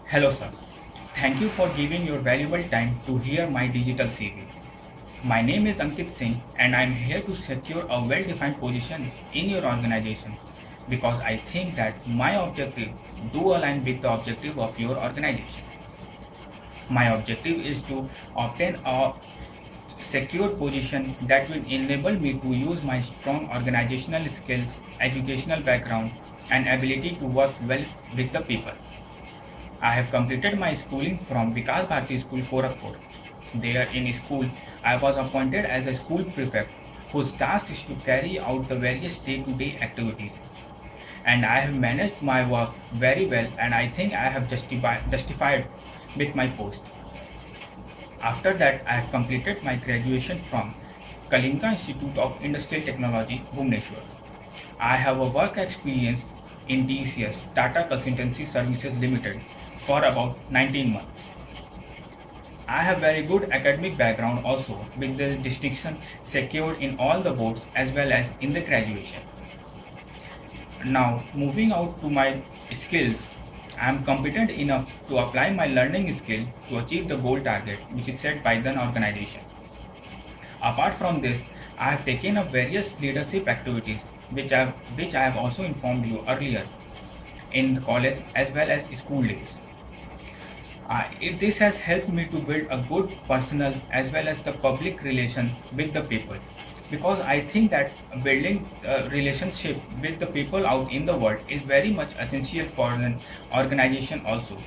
Hello, sir. Thank you for giving your valuable time to hear my digital CV. My name is Ankit Singh, and I am here to secure a well defined position in your organization because I think that my objective do align with the objective of your organization. My objective is to obtain a secure position that will enable me to use my strong organizational skills, educational background, and ability to work well with the people. I have completed my schooling from Vikas Bharati School, Gorakhpur. There in school, I was appointed as a school prefect whose task is to carry out the various day-to-day activities. And I have managed my work very well, and I think I have justified with my post. After that, I have completed my graduation from Kalinka Institute of Industrial Technology, Bhubaneswar. I have a work experience in TCS, Tata Consultancy Services Limited, for about 19 months. I have very good academic background also with the distinction secured in all the boards as well as in the graduation. Now moving out to my skills, I am competent enough to apply my learning skill to achieve the goal target which is set by the organization. Apart from this, I have taken up various leadership activities which I have also informed you earlier in the college as well as school days. This has helped me to build a good personal as well as the public relation with the people because I think that building a relationship with the people out in the world is very much essential for an organization also.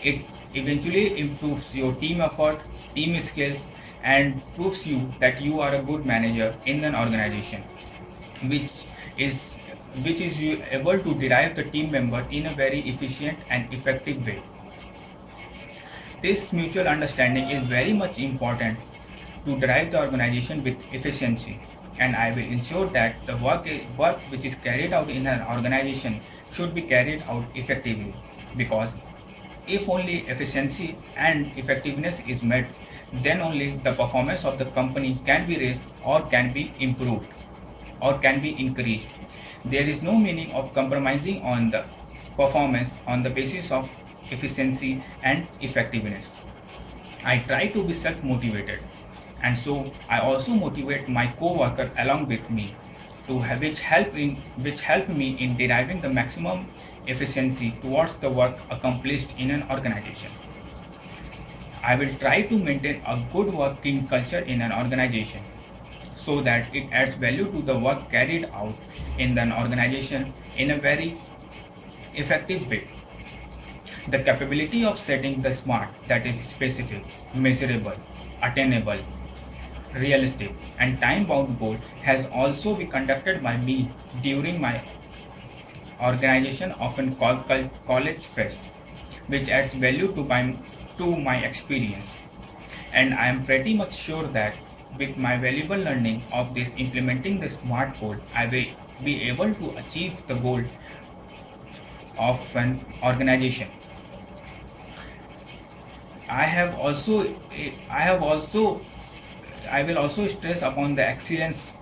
It eventually improves your team effort, team skills, and proves you that you are a good manager in an organization, which is which is you able to derive the team member in a very efficient and effective way. This mutual understanding is very much important to drive the organization with efficiency, and I will ensure that the work which is carried out in an organization should be carried out effectively because if only efficiency and effectiveness is met, then only the performance of the company can be raised or can be improved or can be increased. There is no meaning of compromising on the performance on the basis of efficiency and effectiveness. I try to be self motivated, and so I also motivate my co-worker along with me to have, which help me in deriving the maximum efficiency towards the work accomplished in an organization. I will try to maintain a good working culture in an organization so that it adds value to the work carried out in an organization in a very effective way. The capability of setting the SMART, that is specific, measurable, attainable, realistic, and time bound goal, has also been conducted by me during my organization, often called College Fest, which adds value to my experience. And I am pretty much sure that with my valuable learning of this implementing the SMART goal, I will be able to achieve the goal of an organization. I have also, I have also, I will also stress upon the excellence,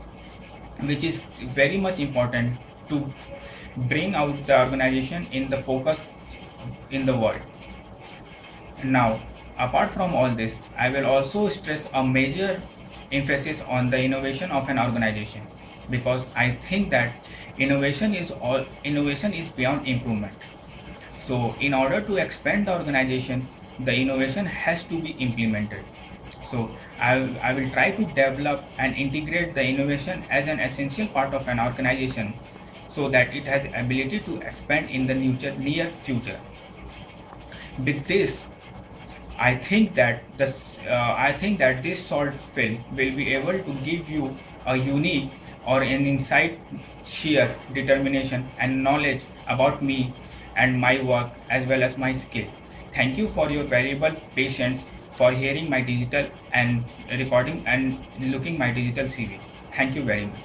which is very much important to bring out the organization in the focus in the world. Now, apart from all this, I will also stress a major emphasis on the innovation of an organization because I think that innovation is beyond improvement. So, in order to expand the organization, the innovation has to be implemented. So, I will try to develop and integrate the innovation as an essential part of an organization so that it has ability to expand in the near future. With this, I think that this short film will be able to give you a unique or an insight, sheer determination and knowledge about me and my work as well as my skill. Thank you for your valuable patience for hearing my digital and recording and looking my digital CV. Thank you very much.